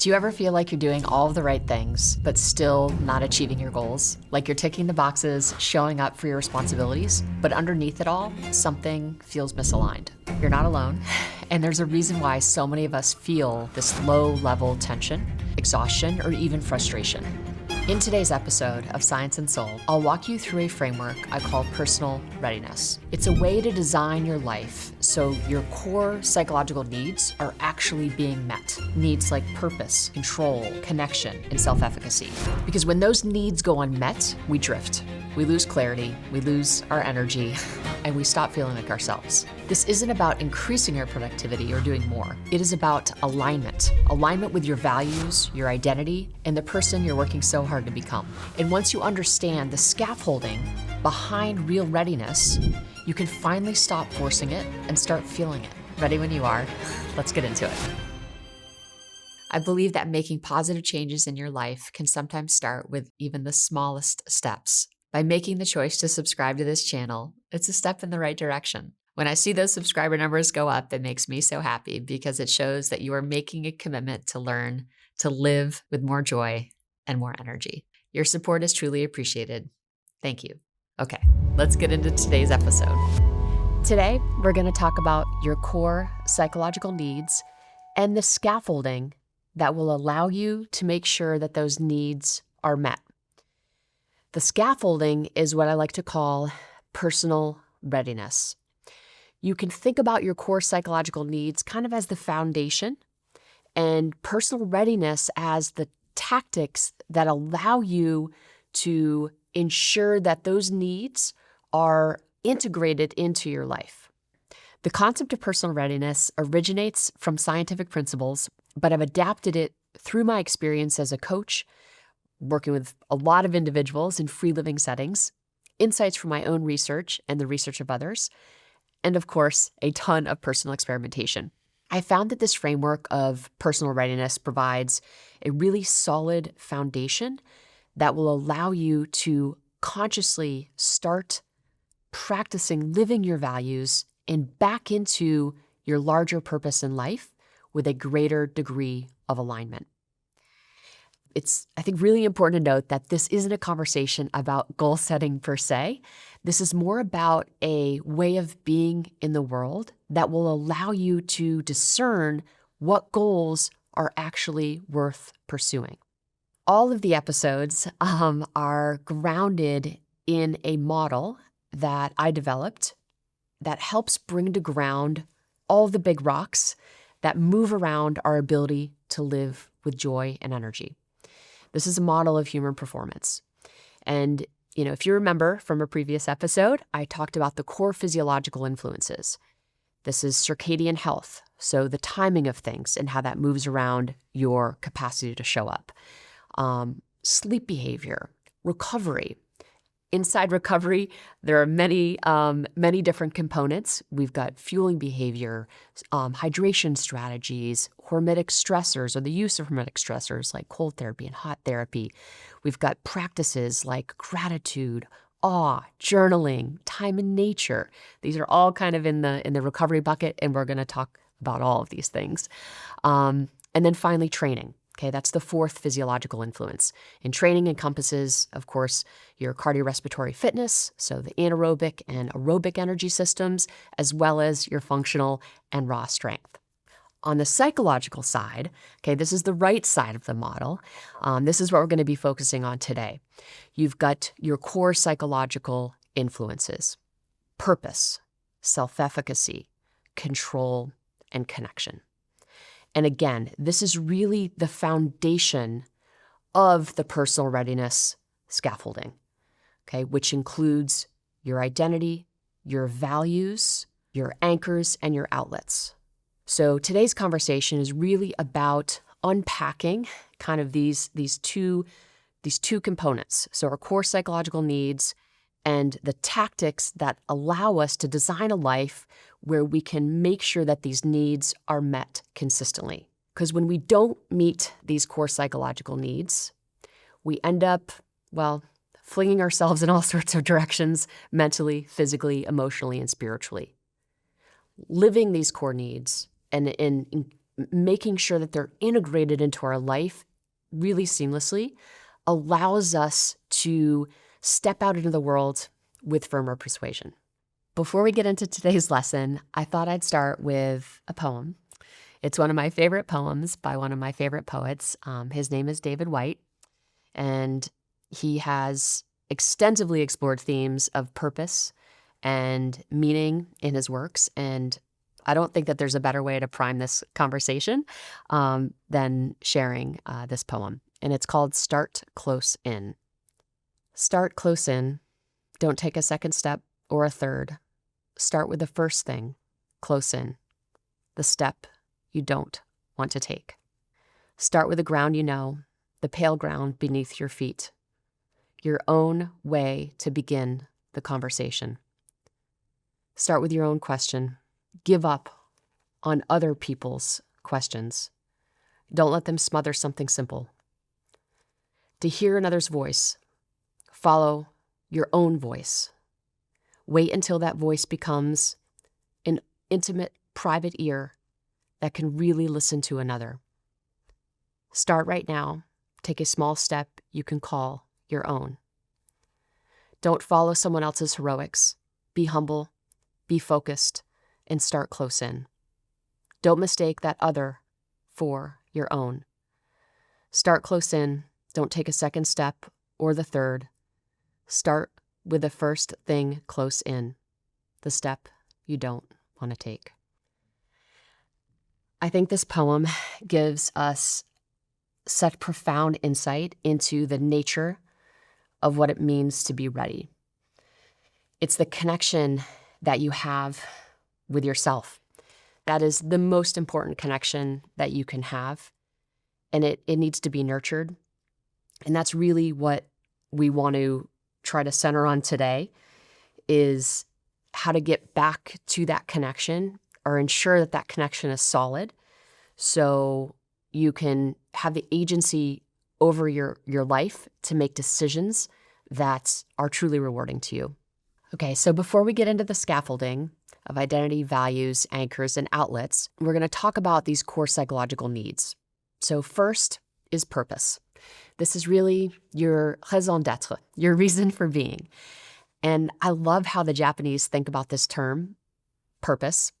Do you ever feel like you're doing all of the right things, but still not achieving your goals? Like you're ticking the boxes, showing up for your responsibilities, but underneath it all, something feels misaligned. You're not alone, and there's a reason why so many of us feel this low-level tension, exhaustion, or even frustration. In today's episode of Science and Soul, I'll walk you through a framework I call Personal Readiness. It's a way to design your life so your core psychological needs are actually being met. Needs like purpose, control, connection, and self-efficacy. Because when those needs go unmet, we drift. We lose clarity, we lose our energy, and we stop feeling like ourselves. This isn't about increasing your productivity or doing more. It is about alignment. Alignment with your values, your identity, and the person you're working so hard to become. And once you understand the scaffolding behind real readiness, you can finally stop forcing it and start feeling it. Ready when you are? Let's get into it. I believe that making positive changes in your life can sometimes start with even the smallest steps. By making the choice to subscribe to this channel, it's a step in the right direction. When I see those subscriber numbers go up, it makes me so happy because it shows that you are making a commitment to learn to live with more joy and more energy. Your support is truly appreciated. Thank you. Okay, let's get into today's episode. Today, we're going to talk about your core psychological needs and the scaffolding that will allow you to make sure that those needs are met. The scaffolding is what I like to call personal readiness. You can think about your core psychological needs kind of as the foundation and personal readiness as the tactics that allow you to ensure that those needs are integrated into your life. The concept of personal readiness originates from scientific principles, but I've adapted it through my experience as a coach, working with a lot of individuals in free living settings, insights from my own research and the research of others, and of course, a ton of personal experimentation. I found that this framework of personal readiness provides a really solid foundation that will allow you to consciously start practicing living your values and back into your larger purpose in life with a greater degree of alignment. It's, I think, really important to note that this isn't a conversation about goal setting per se. This is more about a way of being in the world that will allow you to discern what goals are actually worth pursuing. All of the episodes are grounded in a model that I developed that helps bring to ground all the big rocks that move around our ability to live with joy and energy. This is a model of human performance. And, if you remember from a previous episode, I talked about the core physiological influences. This is circadian health, so the timing of things and how that moves around your capacity to show up. Sleep behavior, recovery. Inside recovery, there are many different components. We've got fueling behavior, hydration strategies, hormetic stressors, or the use of hormetic stressors like cold therapy and hot therapy. We've got practices like gratitude, awe, journaling, time in nature. These are all kind of in the recovery bucket, and we're going to talk about all of these things. And then finally, training. Okay, that's the fourth physiological influence. And training encompasses, of course, your cardiorespiratory fitness, so the anaerobic and aerobic energy systems, as well as your functional and raw strength. On the psychological side, okay, this is the right side of the model. This is what we're going to be focusing on today. You've got your core psychological influences: purpose, self-efficacy, control, and connection. And again, this is really the foundation of the personal readiness scaffolding, okay, which includes your identity, your values, your anchors, and your outlets. So today's conversation is really about unpacking kind of these two components. So our core psychological needs and the tactics that allow us to design a life where we can make sure that these needs are met consistently. Because when we don't meet these core psychological needs, we end up, flinging ourselves in all sorts of directions, mentally, physically, emotionally, and spiritually. Living these core needs and making sure that they're integrated into our life really seamlessly allows us to step out into the world with firmer persuasion. Before we get into today's lesson, I thought I'd start with a poem. It's one of my favorite poems by one of my favorite poets. His name is David Whyte, and he has extensively explored themes of purpose and meaning in his works. And I don't think that there's a better way to prime this conversation than sharing this poem. And it's called Start Close In. Start close in. Don't take a second step or a third. Start with the first thing, close in, the step you don't want to take. Start with the ground you know, the pale ground beneath your feet, your own way to begin the conversation. Start with your own question. Give up on other people's questions. Don't let them smother something simple. To hear another's voice, follow your own voice. Wait until that voice becomes an intimate, private ear that can really listen to another. Start right now. Take a small step you can call your own. Don't follow someone else's heroics. Be humble, be focused, and start close in. Don't mistake that other for your own. Start close in. Don't take a second step or the third. Start with the first thing close in, the step you don't want to take. I think this poem gives us such profound insight into the nature of what it means to be ready. It's the connection that you have with yourself. That is the most important connection that you can have, and it needs to be nurtured. And that's really what we want to try to center on today, is how to get back to that connection or ensure that that connection is solid so you can have the agency over your life to make decisions that are truly rewarding to you. Okay, so before we get into the scaffolding of identity, values, anchors, and outlets, we're going to talk about these core psychological needs. So first is purpose. This is really your raison d'être, your reason for being. And I love how the Japanese think about this term, purpose.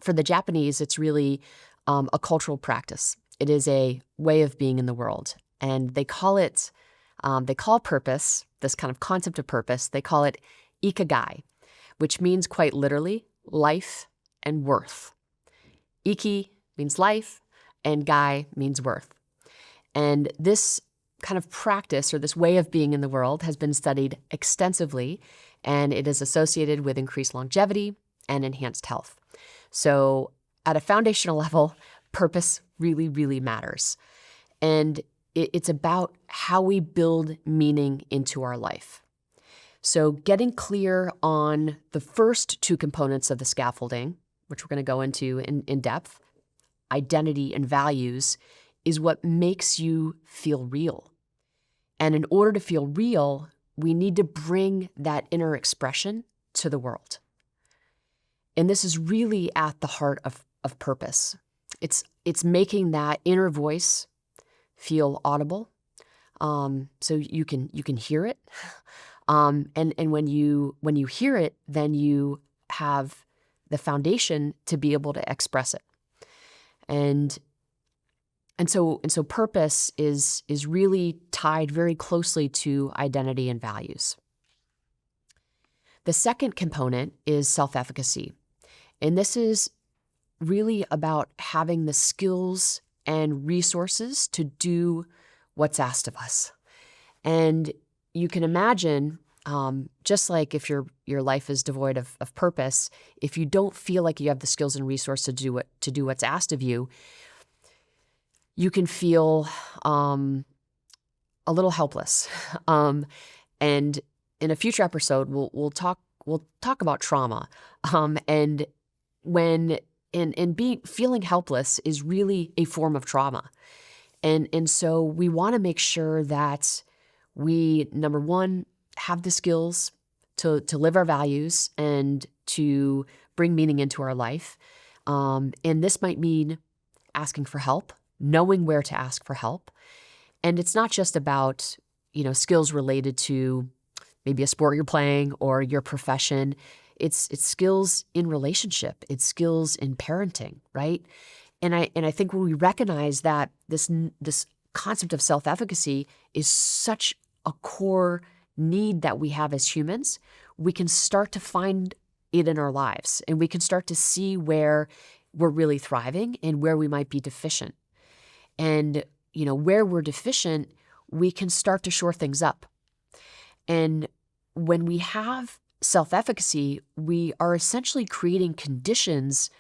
For the Japanese, it's really a cultural practice. It is a way of being in the world. And they call purpose, this kind of concept of purpose, they call it ikigai, which means quite literally life and worth. Iki means life, and gai means worth. And this kind of practice or this way of being in the world has been studied extensively, and it is associated with increased longevity and enhanced health. So at a foundational level, purpose really, really matters. And it's about how we build meaning into our life. So getting clear on the first two components of the scaffolding, which we're going to go into in depth, identity and values, is what makes you feel real. And in order to feel real, we need to bring that inner expression to the world. And this is really at the heart of purpose. It's making that inner voice feel audible, so you can hear it. And when you hear it, then you have the foundation to be able to express it. And so purpose is really tied very closely to identity and values. The second component is self-efficacy. And this is really about having the skills and resources to do what's asked of us. And you can imagine, just like if your life is devoid of purpose, if you don't feel like you have the skills and resources to do what's asked of you, you can feel a little helpless. And in a future episode, we'll talk about trauma. And feeling helpless is really a form of trauma. And so we want to make sure that we, number one, have the skills to live our values and to bring meaning into our life. And this might mean asking for help, knowing where to ask for help. And it's not just about, skills related to maybe a sport you're playing or your profession. It's skills in relationship. It's skills in parenting, right? And I think when we recognize that this concept of self-efficacy is such a core need that we have as humans, we can start to find it in our lives, and we can start to see where we're really thriving and where we might be deficient. And, where we're deficient, we can start to shore things up. And when we have self-efficacy, we are essentially creating conditions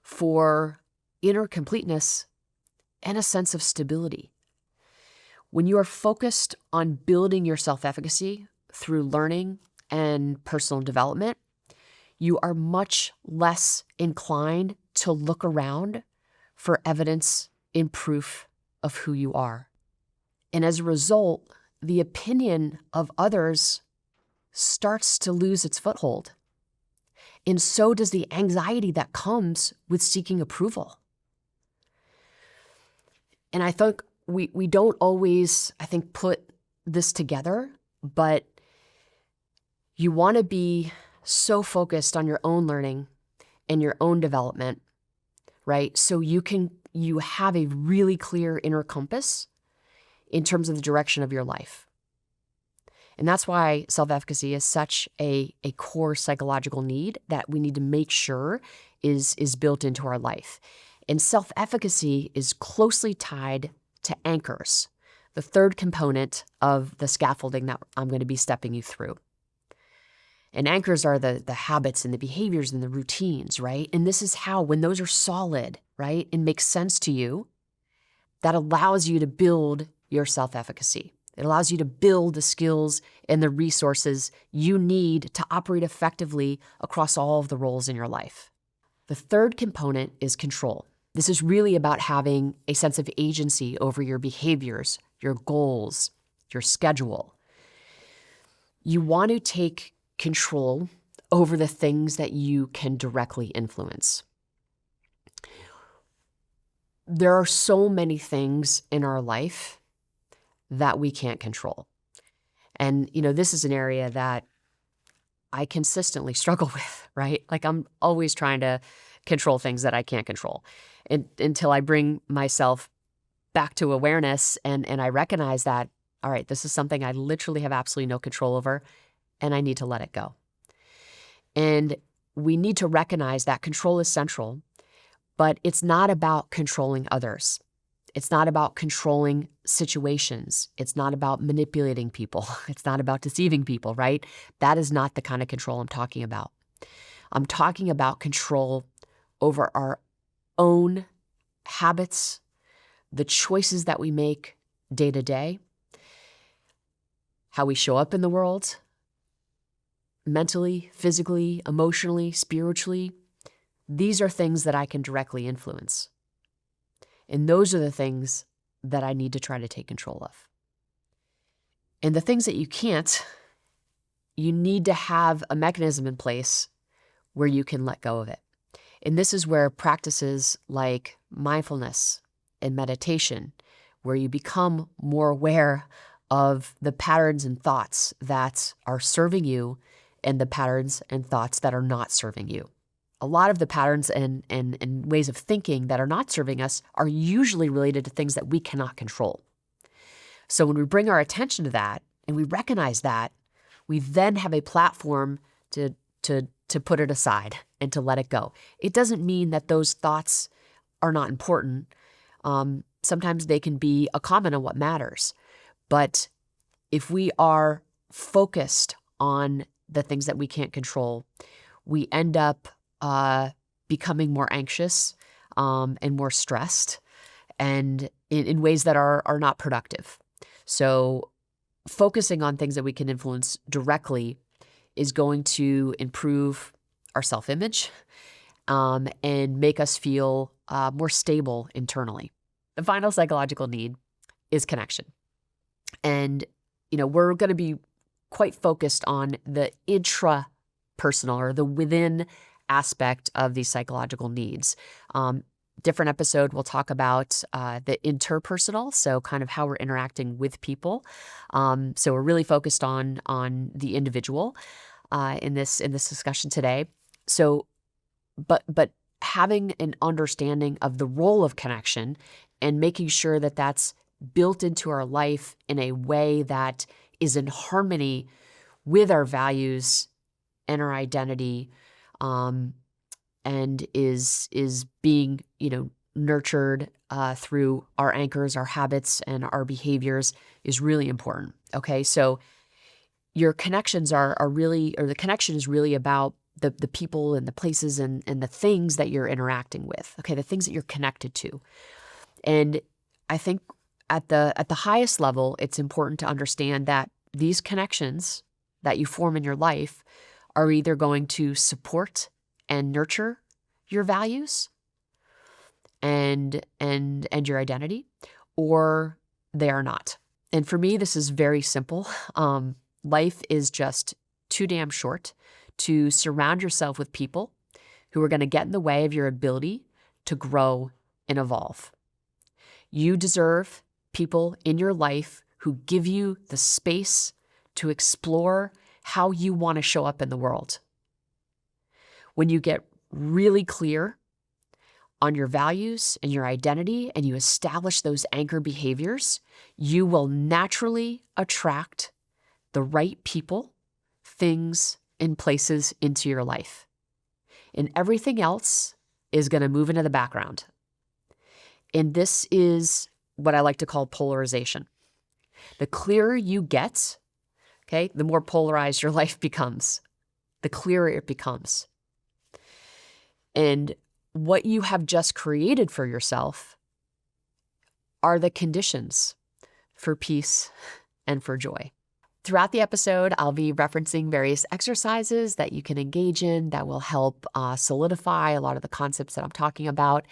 for inner completeness and a sense of stability. When you are focused on building your self-efficacy through learning and personal development, you are much less inclined to look around for evidence in proof of who you are. And as a result, the opinion of others starts to lose its foothold. And so does the anxiety that comes with seeking approval. And I think we don't always, put this together, but you want to be so focused on your own learning and your own development, right? So you have a really clear inner compass in terms of the direction of your life. And that's why self-efficacy is such a core psychological need that we need to make sure is built into our life. And self-efficacy is closely tied to anchors, the third component of the scaffolding that I'm going to be stepping you through. And anchors are the habits and the behaviors and the routines, right? And this is how, when those are solid, right, and make sense to you, that allows you to build your self-efficacy. It allows you to build the skills and the resources you need to operate effectively across all of the roles in your life. The third component is control. This is really about having a sense of agency over your behaviors, your goals, your schedule. You want to take control over the things that you can directly influence. There are so many things in our life that we can't control. And, this is an area that I consistently struggle with, right? Like I'm always trying to control things that I can't control until I bring myself back to awareness and I recognize that, all right, this is something I literally have absolutely no control over and I need to let it go. And we need to recognize that control is central, but it's not about controlling others. It's not about controlling situations. It's not about manipulating people. It's not about deceiving people, right? That is not the kind of control I'm talking about. I'm talking about control over our own habits, the choices that we make day to day, how we show up in the world, mentally, physically, emotionally, spiritually. These are things that I can directly influence. And those are the things that I need to try to take control of. And the things that you can't, you need to have a mechanism in place where you can let go of it. And this is where practices like mindfulness and meditation, where you become more aware of the patterns and thoughts that are serving you and the patterns and thoughts that are not serving you. A lot of the patterns and ways of thinking that are not serving us are usually related to things that we cannot control. So when we bring our attention to that and we recognize that, we then have a platform to put it aside and to let it go. It doesn't mean that those thoughts are not important. Sometimes they can be a comment on what matters. But if we are focused on the things that we can't control, we end up becoming more anxious and more stressed and in ways that are not productive. So focusing on things that we can influence directly is going to improve our self-image and make us feel more stable internally. The final psychological need is connection. And, we're going to be quite focused on the intrapersonal or the within aspect of these psychological needs. different episode, we'll talk about the interpersonal, so kind of how we're interacting with people. So we're really focused on the individual in this discussion today. So, but having an understanding of the role of connection and making sure that that's built into our life in a way that is in harmony with our values and our identity, and is being, nurtured through our anchors, our habits, and our behaviors is really important. Okay, so your connections are really, or the connection is really about the people and the places and the things that you're interacting with. Okay, the things that you're connected to. And I think at the highest level, it's important to understand that these connections that you form in your life are either going to support and nurture your values and your identity, or they are not. And for me, this is very simple. Life is just too damn short to surround yourself with people who are going to get in the way of your ability to grow and evolve. You deserve people in your life who give you the space to explore how you want to show up in the world. When you get really clear on your values and your identity and you establish those anchor behaviors, you will naturally attract the right people, things, and places into your life. And everything else is going to move into the background. And this is what I like to call polarization. The clearer you get, okay, the more polarized your life becomes, the clearer it becomes. And what you have just created for yourself are the conditions for peace and for joy. Throughout the episode, I'll be referencing various exercises that you can engage in that will help solidify a lot of the concepts that I'm talking about.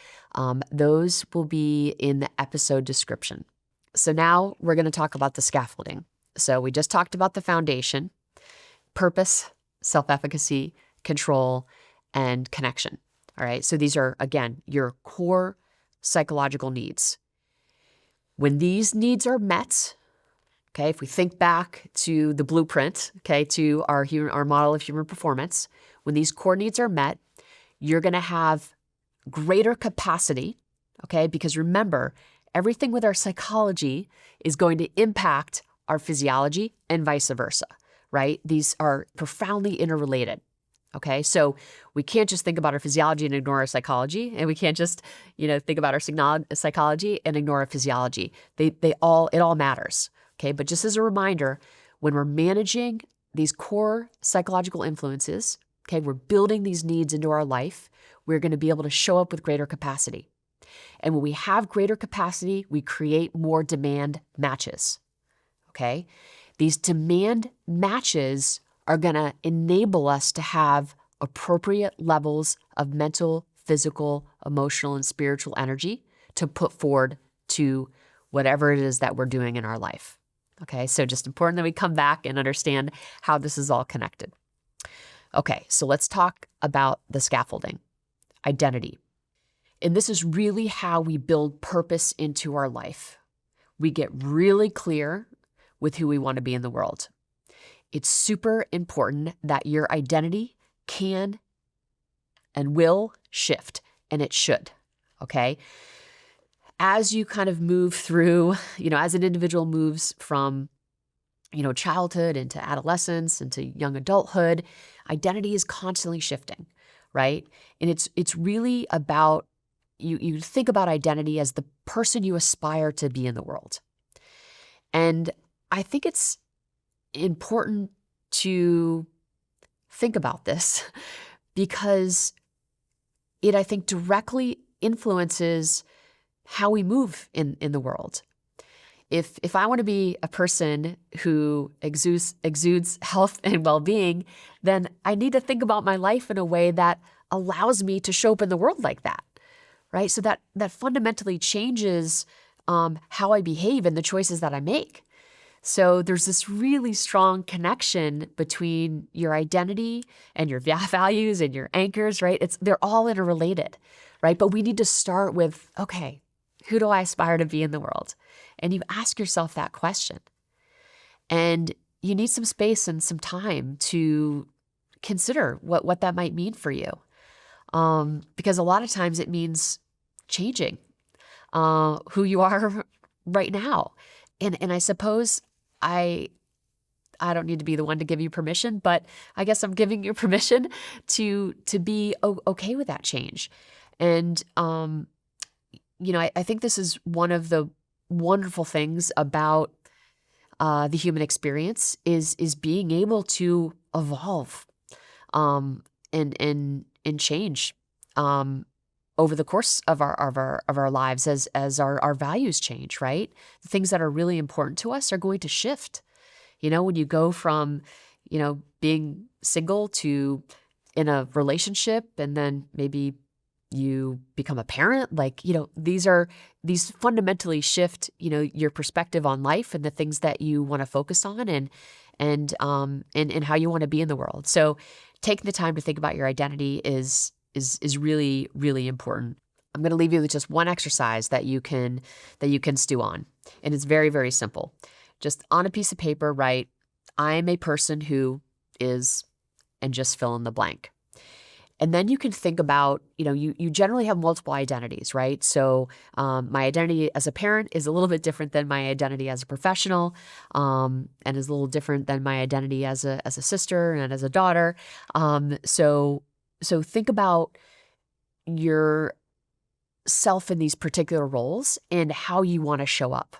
Those will be in the episode description. So now we're going to talk about the scaffolding. So we just talked about the foundation: purpose, self-efficacy, control, and connection. All right. So these are, again, your core psychological needs. When these needs are met, okay, if we think back to the blueprint, okay, to our model of human performance, when these core needs are met, you're going to have greater capacity, okay, because remember, everything with our psychology is going to impact our physiology and vice versa, right? These are profoundly interrelated. Okay, so we can't just think about our physiology and ignore our psychology, and we can't just, think about our psychology and ignore our physiology. It all matters. Okay, but just as a reminder, when we're managing these core psychological influences, okay, we're building these needs into our life, we're going to be able to show up with greater capacity. And when we have greater capacity, we create more demand matches. Okay, these demand matches are going to enable us to have appropriate levels of mental, physical, emotional, and spiritual energy to put forward to whatever it is that we're doing in our life. Okay, so just important that we come back and understand how this is all connected. Okay, so let's talk about the scaffolding, identity. And this is really how we build purpose into our life. We get really clear with who we want to be in the world. It's super important that your identity can and will shift, and it should, okay? As you kind of move through, as an individual moves from, childhood into adolescence, into young adulthood, identity is constantly shifting, right? And it's really about, you think about identity as the person you aspire to be in the world. And I think it's important to think about this because it, I think, directly influences how we move in the world. If I want to be a person who exudes health and well-being, then I need to think about my life in a way that allows me to show up in the world like that, right? So that fundamentally changes how I behave and the choices that I make. So there's this really strong connection between your identity and your values and your anchors, right? They're all interrelated, right? But we need to start with, okay, who do I aspire to be in the world? And you ask yourself that question. And you need some space and some time to consider what that might mean for you. Because a lot of times it means changing who you are right now. And I suppose I don't need to be the one to give you permission, but I guess I'm giving you permission to be okay with that change. And I think this is one of the wonderful things about the human experience is being able to evolve and change over the course of our lives as our values change, right? The things that are really important to us are going to shift. When you go from, being single to in a relationship, and then maybe you become a parent, these fundamentally shift, your perspective on life and the things that you want to focus on and how you want to be in the world. So taking the time to think about your identity is really, really important. I'm going to leave you with just one exercise that you can stew on. And it's very, very simple. Just on a piece of paper, write, I'm a person who is, and just fill in the blank. And then you can think about, you generally have multiple identities, right? So my identity as a parent is a little bit different than my identity as a professional, and is a little different than my identity as a sister and as a daughter. So think about your self in these particular roles and how you want to show up.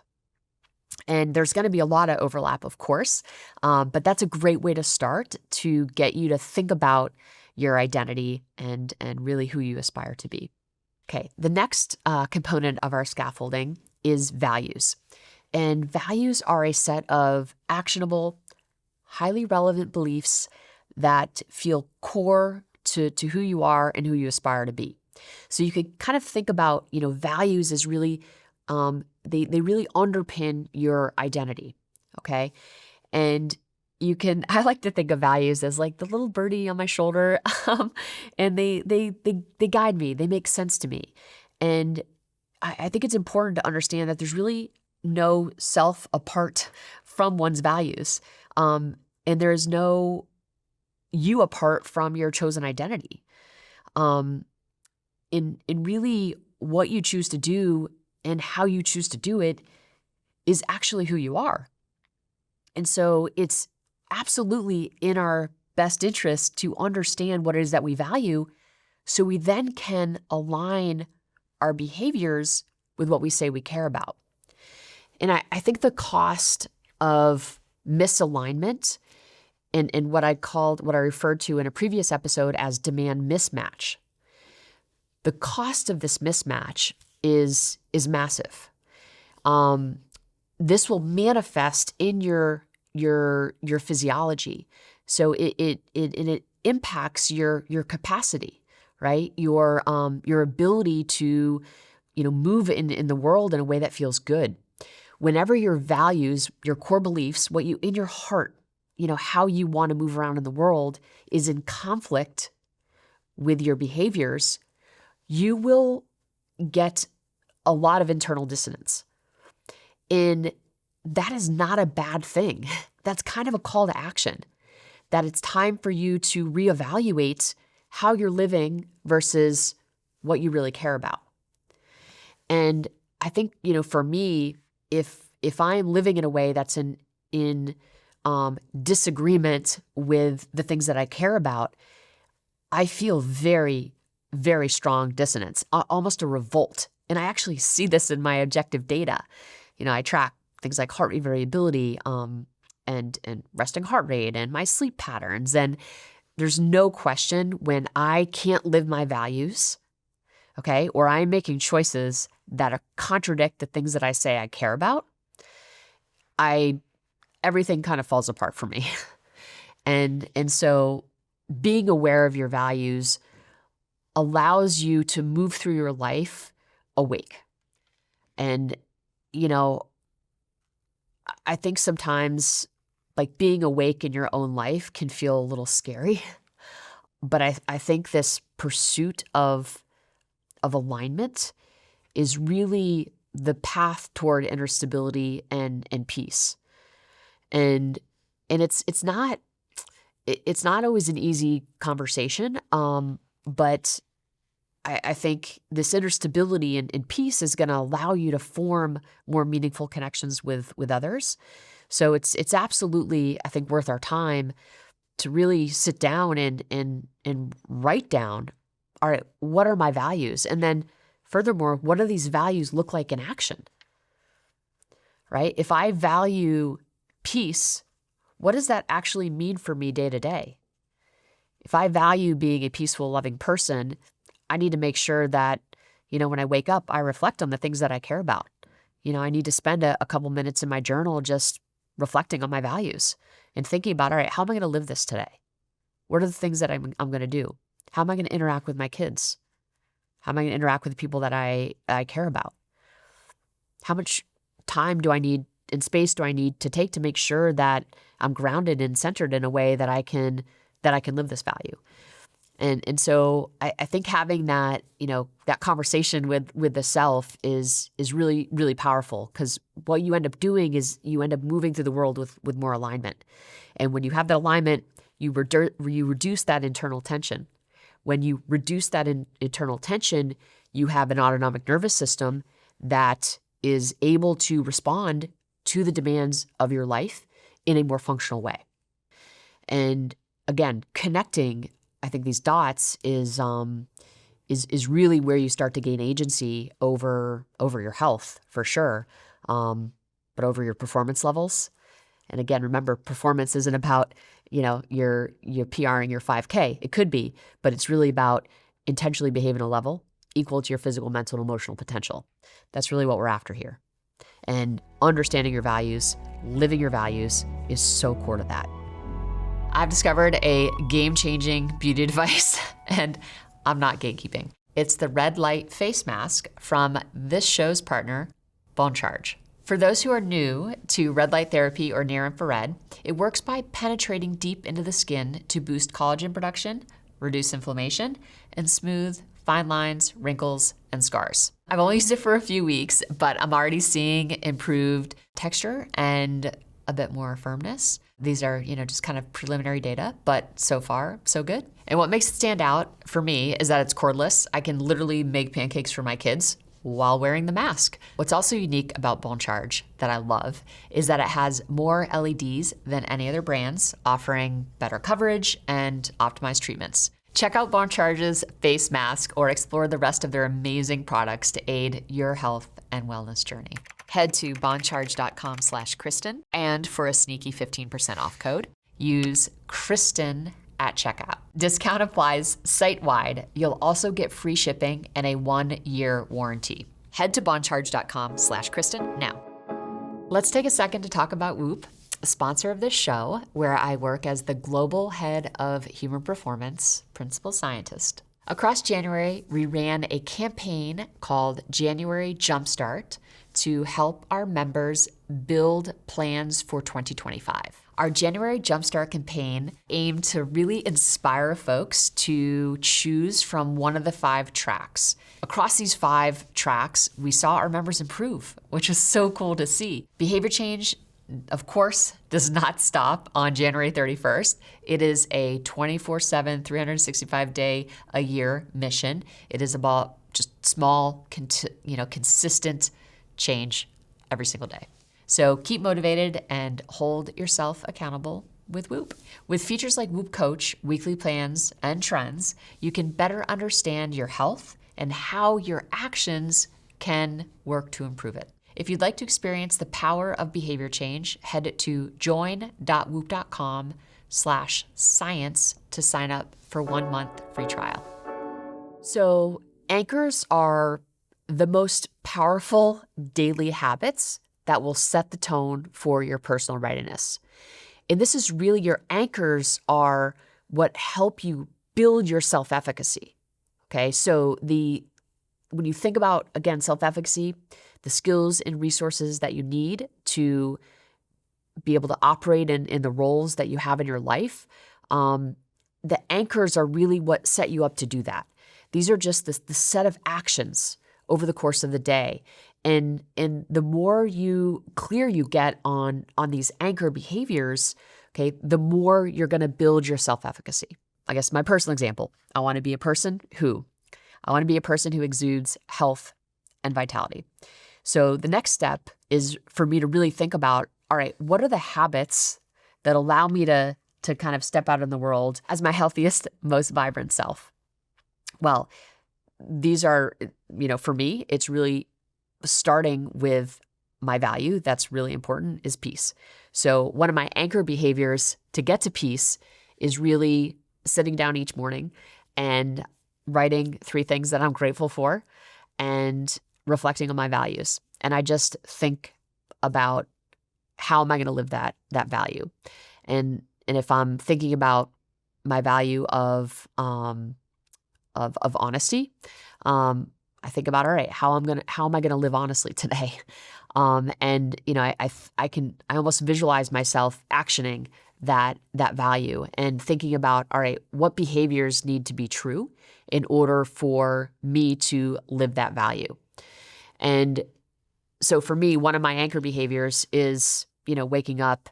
And there's going to be a lot of overlap, of course, but that's a great way to start to get you to think about your identity and really who you aspire to be. Okay, the next component of our scaffolding is values. And values are a set of actionable, highly relevant beliefs that feel core to who you are and who you aspire to be. So you could kind of think about, values as really, they really underpin your identity, okay? And I like to think of values as like the little birdie on my shoulder, and they guide me. They make sense to me. And I think it's important to understand that there's really no self apart from one's values. And there is no you apart from your chosen identity. In really what you choose to do and how you choose to do it is actually who you are. And so it's absolutely in our best interest to understand what it is that we value, so we then can align our behaviors with what we say we care about. And I think the cost of misalignment and what I referred to in a previous episode as demand mismatch, the cost of this mismatch is massive. This will manifest in your physiology. So it impacts your capacity, right? Your ability to, move in the world in a way that feels good. Whenever your values, your core beliefs, what you in your heart, how you want to move around in the world is in conflict with your behaviors, you will get a lot of internal dissonance. And that is not a bad thing. That's kind of a call to action, that it's time for you to reevaluate how you're living versus what you really care about. And I think, for me, if I'm living in a way that's in disagreement with the things that I care about, I feel very, very strong dissonance, almost a revolt. And I actually see this in my objective data. I track things like heart rate variability, and resting heart rate and my sleep patterns. And there's no question when I can't live my values, okay, or I'm making choices that contradict the things that I say I care about, everything kind of falls apart for me. And so being aware of your values allows you to move through your life awake. And, I think sometimes like being awake in your own life can feel a little scary, but I think this pursuit of alignment is really the path toward inner stability and peace. And it's not always an easy conversation. But I think this inner stability and peace is going to allow you to form more meaningful connections with others. So it's absolutely, I think, worth our time to really sit down and write down, all right, what are my values? And then furthermore, what do these values look like in action? Right? If I value peace, what does that actually mean for me day to day? If I value being a peaceful, loving person, I need to make sure that, when I wake up, I reflect on the things that I care about. I need to spend a couple minutes in my journal just reflecting on my values and thinking about, all right, how am I going to live this today? What are the things that I'm going to do? How am I going to interact with my kids? How am I going to interact with the people that I care about? How much time do I need and space do I need to take to make sure that I'm grounded and centered in a way that I can live this value? And so I think having that, that conversation with the self is really, really powerful, because what you end up doing is you end up moving through the world with more alignment. And when you have that alignment, you reduce that internal tension. When you reduce that internal tension, you have an autonomic nervous system that is able to respond to the demands of your life in a more functional way. And again, connecting, I think, these dots is really where you start to gain agency over your health, for sure, but over your performance levels. And again, remember, performance isn't about your PRing your 5K. It could be, but it's really about intentionally behaving at a level equal to your physical, mental, and emotional potential. That's really what we're after here. And understanding your values, living your values, is so core to that. I've discovered a game-changing beauty device, and I'm not gatekeeping. It's the red light face mask from this show's partner, Bone Charge. For those who are new to red light therapy or near infrared, it works by penetrating deep into the skin to boost collagen production, reduce inflammation, and smooth fine lines, wrinkles, and scars. I've only used it for a few weeks, but I'm already seeing improved texture and a bit more firmness. These are, just kind of preliminary data, but so far, so good. And what makes it stand out for me is that it's cordless. I can literally make pancakes for my kids while wearing the mask. What's also unique about Bone Charge that I love is that it has more LEDs than any other brands, offering better coverage and optimized treatments. Check out Bone Charge's face mask or explore the rest of their amazing products to aid your health and wellness journey. Head to bondcharge.com/Kristen, and for a sneaky 15% off code, use Kristen at checkout. Discount applies site-wide. You'll also get free shipping and a 1-year warranty. Head to bondcharge.com/Kristen now. Let's take a second to talk about Whoop, a sponsor of this show, where I work as the global head of human performance, principal scientist. Across January, we ran a campaign called January Jumpstart to help our members build plans for 2025. Our January Jumpstart campaign aimed to really inspire folks to choose from one of the 5 tracks. Across these 5 tracks, we saw our members improve, which was so cool to see. Behavior change, of course, does not stop on January 31st. It is a 24/7, 365-day-a-year mission. It is about just small, consistent change every single day. So keep motivated and hold yourself accountable with Whoop. With features like Whoop Coach, weekly plans, and trends, you can better understand your health and how your actions can work to improve it. If you'd like to experience the power of behavior change, head to join.whoop.com/science to sign up for 1-month free trial. So anchors are the most powerful daily habits that will set the tone for your personal readiness. And this is really, your anchors are what help you build your self-efficacy. Okay, so when you think about, again, self-efficacy, the skills and resources that you need to be able to operate in the roles that you have in your life, the anchors are really what set you up to do that. These are just the set of actions over the course of the day. And the more clear you get on these anchor behaviors, okay, the more you're going to build your self-efficacy. I guess my personal example, I want to be a person who exudes health and vitality. So the next step is for me to really think about, all right, what are the habits that allow me to kind of step out in the world as my healthiest, most vibrant self? Well, these are, for me, it's really starting with my value that's really important is peace. So one of my anchor behaviors to get to peace is really sitting down each morning and writing 3 things that I'm grateful for and reflecting on my values. And I just think about how am I going to live that value? And if I'm thinking about my value of honesty, I think about, all right, how am I going to live honestly today? And I almost visualize myself actioning that value and thinking about, all right, what behaviors need to be true in order for me to live that value. And so for me, one of my anchor behaviors is, waking up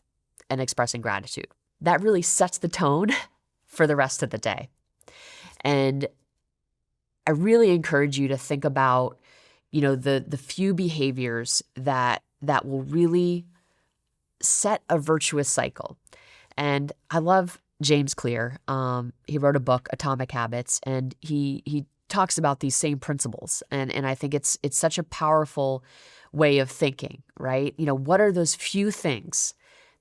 and expressing gratitude. That really sets the tone for the rest of the day. And I really encourage you to think about, the few behaviors that will really set a virtuous cycle. And I love James Clear. He wrote a book, Atomic Habits, and he talks about these same principles. And I think it's such a powerful way of thinking, right? What are those few things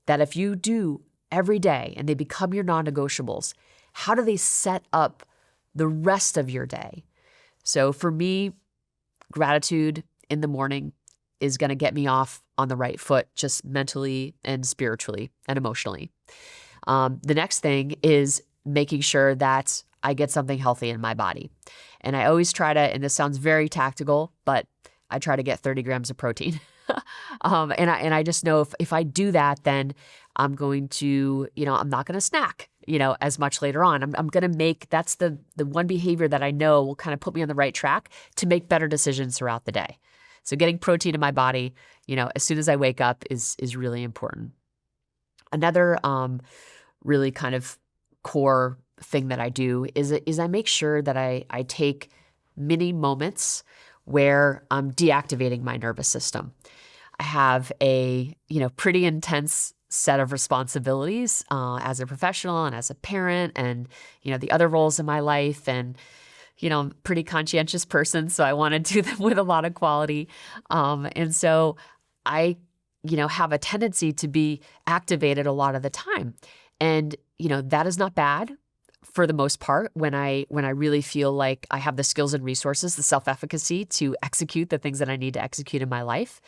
that if you do every day and they become your non-negotiables, how do they set up the rest of your day? So for me, gratitude in the morning is going to get me off on the right foot, just mentally and spiritually and emotionally. The next thing is making sure that I get something healthy in my body. And I always try to, and this sounds very tactical, but I try to get 30 grams of protein. And I just know if I do that, then I'm going to, I'm not going to snack, as much later on. I'm going to that's the one behavior that I know will kind of put me on the right track to make better decisions throughout the day. So getting protein in my body, as soon as I wake up is really important. Another really kind of core thing that I do is I make sure that I take mini moments where I'm deactivating my nervous system. I have a, pretty intense set of responsibilities as a professional and as a parent and, the other roles in my life. And, I'm a pretty conscientious person, so I want to do them with a lot of quality. And so I, have a tendency to be activated a lot of the time. And, that is not bad for the most part when I really feel like I have the skills and resources, the self-efficacy to execute the things that I need to execute in my life.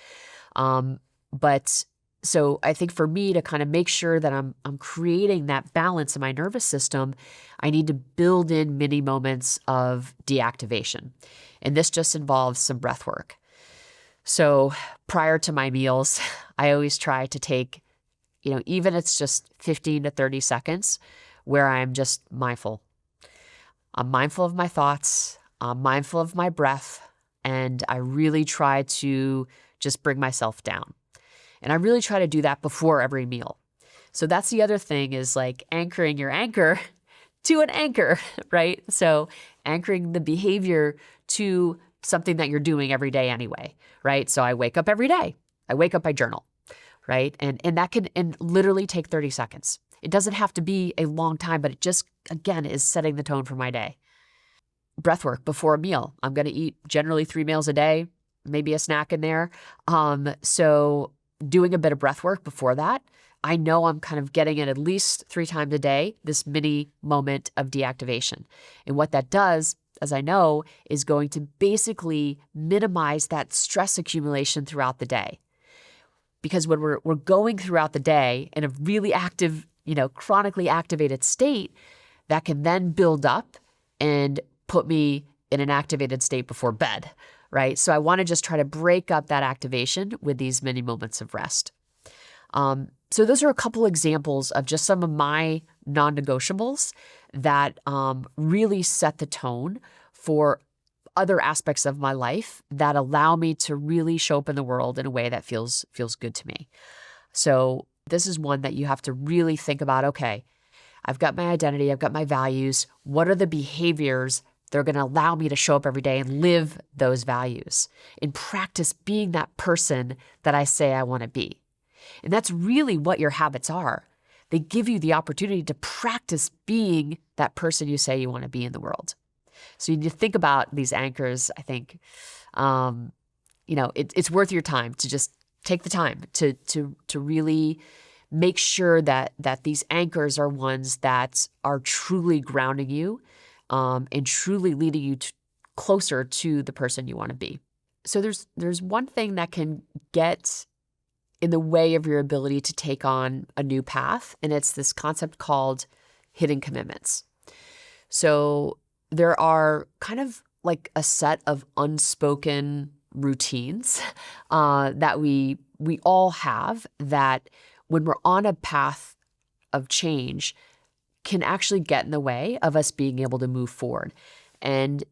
But so I think for me to kind of make sure that I'm creating that balance in my nervous system, I need to build in mini moments of deactivation. And this just involves some breath work. So prior to my meals, I always try to take, even it's just 15 to 30 seconds where I'm just mindful. I'm mindful of my thoughts. I'm mindful of my breath. And I really try to just bring myself down. And I really try to do that before every meal. So that's the other thing is like anchoring your anchor to an anchor, right? So anchoring the behavior to something that you're doing every day anyway, right? So I wake up every day. I wake up, I journal, right? And that can literally take 30 seconds. It doesn't have to be a long time, but it just, again, is setting the tone for my day. Breath work before a meal. I'm going to eat generally 3 meals a day, maybe a snack in there. So doing a bit of breath work before that, I know I'm kind of getting it at least 3 times a day, this mini moment of deactivation. And what that does, as I know, is going to basically minimize that stress accumulation throughout the day. Because when we're going throughout the day in a really active, chronically activated state, that can then build up and put me in an activated state before bed, right? So I want to just try to break up that activation with these mini moments of rest. So those are a couple examples of just some of my non-negotiables that really set the tone for other aspects of my life that allow me to really show up in the world in a way that feels good to me. So this is one that you have to really think about. Okay, I've got my identity, I've got my values. What are the behaviors that are going to allow me to show up every day and live those values and practice being that person that I say I want to be? And that's really what your habits are. They give you the opportunity to practice being that person you say you want to be in the world. So you need to think about these anchors. I think, it's worth your time to just take the time to really make sure that these anchors are ones that are truly grounding you, and truly leading you closer to the person you want to be. So there's one thing that can get in the way of your ability to take on a new path, and it's this concept called hidden commitments. So there are kind of like a set of unspoken routines that we all have that when we're on a path of change can actually get in the way of us being able to move forward. And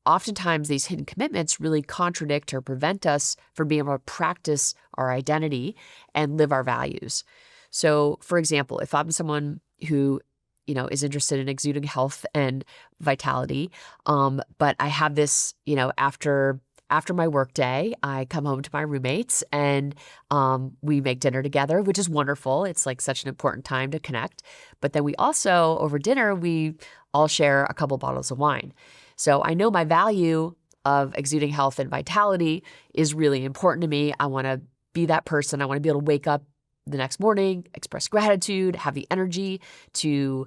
oftentimes these hidden commitments really contradict or prevent us from being able to practice our identity and live our values. So for example, if I'm someone who is interested in exuding health and vitality, but I have this, after my work day, I come home to my roommates and we make dinner together, which is wonderful. It's like such an important time to connect. But then we also, over dinner, we all share a couple bottles of wine. So I know my value of exuding health and vitality is really important to me. I want to be that person. I want to be able to wake up the next morning, express gratitude, have the energy to,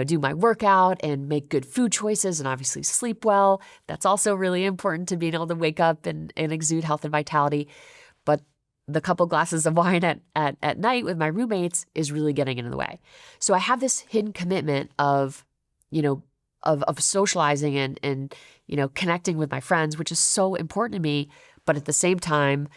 do my workout and make good food choices and obviously sleep well. That's also really important to being able to wake up and exude health and vitality. But the couple glasses of wine at night with my roommates is really getting in the way. So I have this hidden commitment of socializing and connecting with my friends, which is so important to me. But at the same time,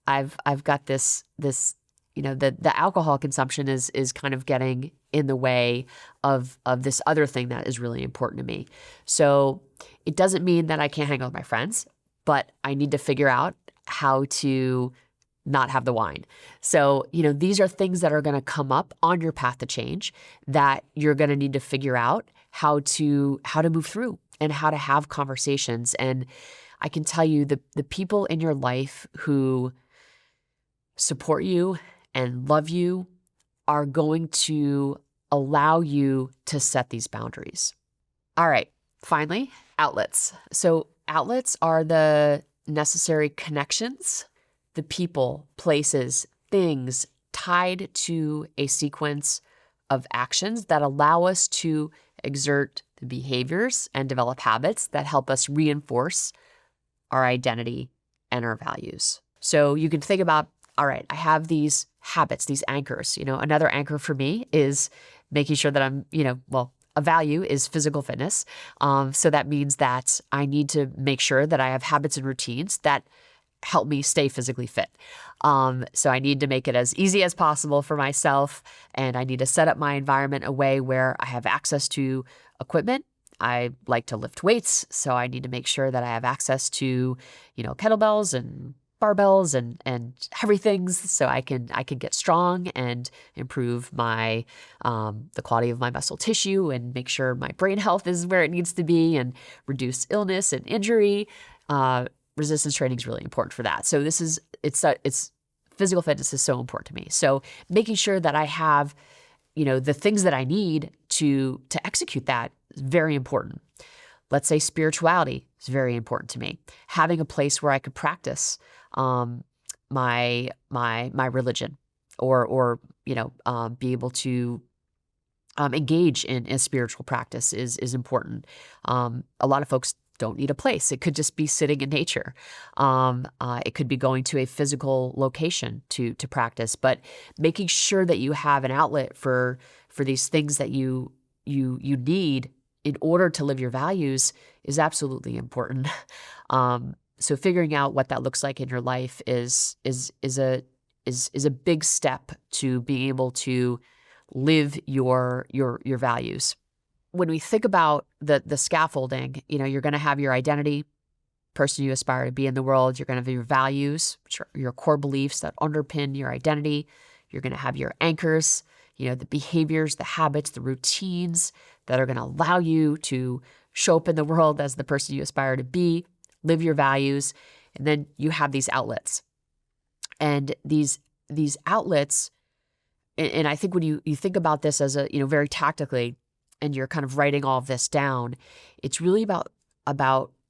I've got this the alcohol consumption is kind of getting in the way of this other thing that is really important to me. So it doesn't mean that I can't hang out with my friends, but I need to figure out how to not have the wine. So, these are things that are going to come up on your path to change that you're going to need to figure out how to move through and how to have conversations. And I can tell you the people in your life who support you and love you are going to allow you to set these boundaries. All right, finally, outlets. So outlets are the necessary connections, the people, places, things tied to a sequence of actions that allow us to exert the behaviors and develop habits that help us reinforce our identity and our values. So you can think about, all right, I have these habits, these anchors. Another anchor for me is making sure that I'm, a value is physical fitness. So that means that I need to make sure that I have habits and routines that help me stay physically fit. So I need to make it as easy as possible for myself, and I need to set up my environment a way where I have access to equipment. I like to lift weights, so I need to make sure that I have access to, kettlebells and barbells and heavy things so I can get strong and improve my the quality of my muscle tissue and make sure my brain health is where it needs to be and reduce illness and injury. Resistance training is really important for that. So it's physical fitness is so important to me. So making sure that I have, the things that I need to execute that is very important. Let's say spirituality is very important to me. Having a place where I could practice my religion or be able to engage in a spiritual practice is important. A lot of folks don't need a place. It could just be sitting in nature. It could be going to a physical location to practice, but making sure that you have an outlet for these things that you need in order to live your values is absolutely important. So figuring out what that looks like in your life is is a big step to being able to live your values. When we think about the scaffolding, you're going to have your identity, person you aspire to be in the world. You're going to have your values, which are your core beliefs that underpin your identity. You're going to have your anchors, the behaviors, the habits, the routines that are going to allow you to show up in the world as the person you aspire to be, live your values. And then you have these outlets. And these outlets, and I think when you think about this as a, very tactically, and you're kind of writing all of this down, it's really about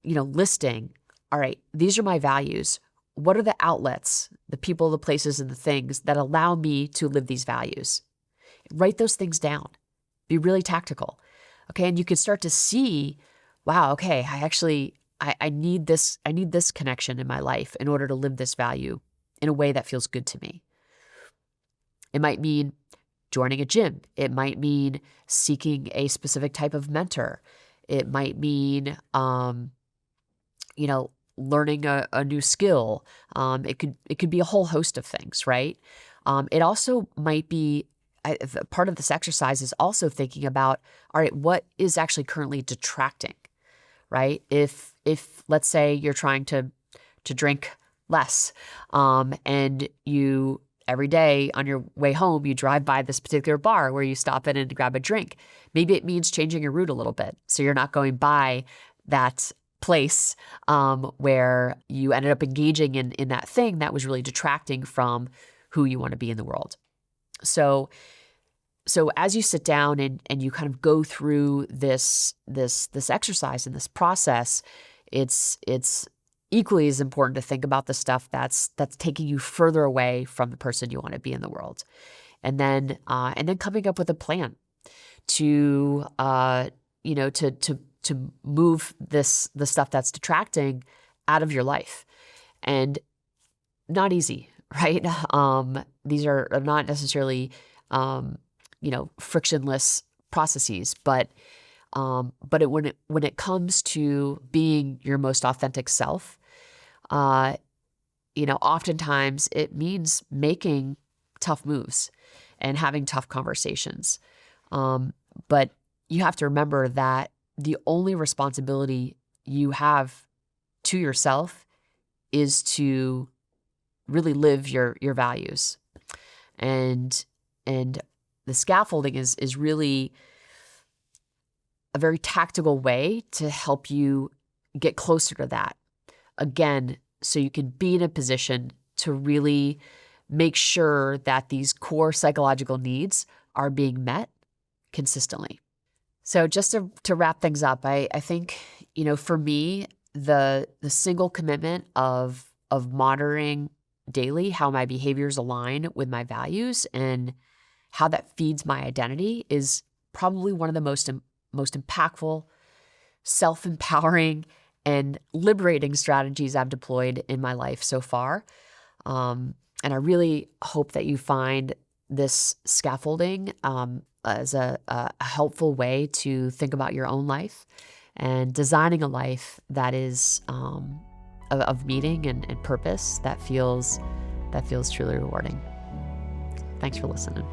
listing, all right, these are my values. What are the outlets, the people, the places, and the things that allow me to live these values? Write those things down. Be really tactical. Okay. And you can start to see, wow, okay, I need this connection in my life in order to live this value in a way that feels good to me. It might mean joining a gym. It might mean seeking a specific type of mentor. It might mean, learning a new skill. It could be a whole host of things, right? It also might be, part of this exercise is also thinking about, all right, what is actually currently detracting, right? If let's say you're trying to drink less, and you every day on your way home, you drive by this particular bar where you stop in and grab a drink. Maybe it means changing your route a little bit. So you're not going by that place where you ended up engaging in that thing that was really detracting from who you want to be in the world. So as you sit down and you kind of go through this exercise and this process, it's equally as important to think about the stuff that's taking you further away from the person you want to be in the world, and then coming up with a plan to move the stuff that's detracting out of your life. And not easy, right? These are not necessarily frictionless processes, but when it comes to being your most authentic self, oftentimes it means making tough moves and having tough conversations. But you have to remember that the only responsibility you have to yourself is to really live your values. And the scaffolding is really a very tactical way to help you get closer to that. Again, so you can be in a position to really make sure that these core psychological needs are being met consistently. So just to wrap things up, I think, for me, the single commitment of monitoring daily how my behaviors align with my values and how that feeds my identity is probably one of the most impactful, self-empowering, and liberating strategies I've deployed in my life so far. And I really hope that you find this scaffolding as a helpful way to think about your own life and designing a life that is of meaning and purpose that feels truly rewarding. Thanks for listening.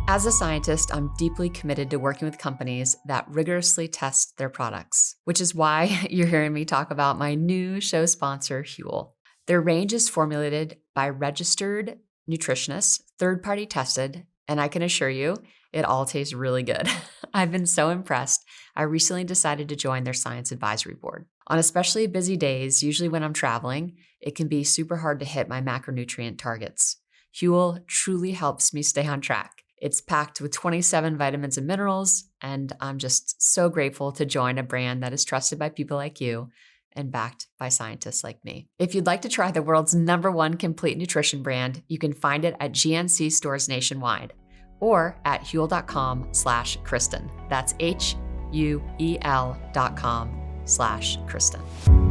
As a scientist, I'm deeply committed to working with companies that rigorously test their products, which is why you're hearing me talk about my new show sponsor, Huel. Their range is formulated by registered nutritionists, third-party tested, and I can assure you, it all tastes really good. I've been so impressed. I recently decided to join their science advisory board. On especially busy days, usually when I'm traveling, it can be super hard to hit my macronutrient targets. Huel truly helps me stay on track. It's packed with 27 vitamins and minerals, and I'm just so grateful to join a brand that is trusted by people like you and backed by scientists like me. If you'd like to try the world's .1 complete nutrition brand, you can find it at GNC stores nationwide or at huel.com/Kristen. That's HUEL.com/Kristen.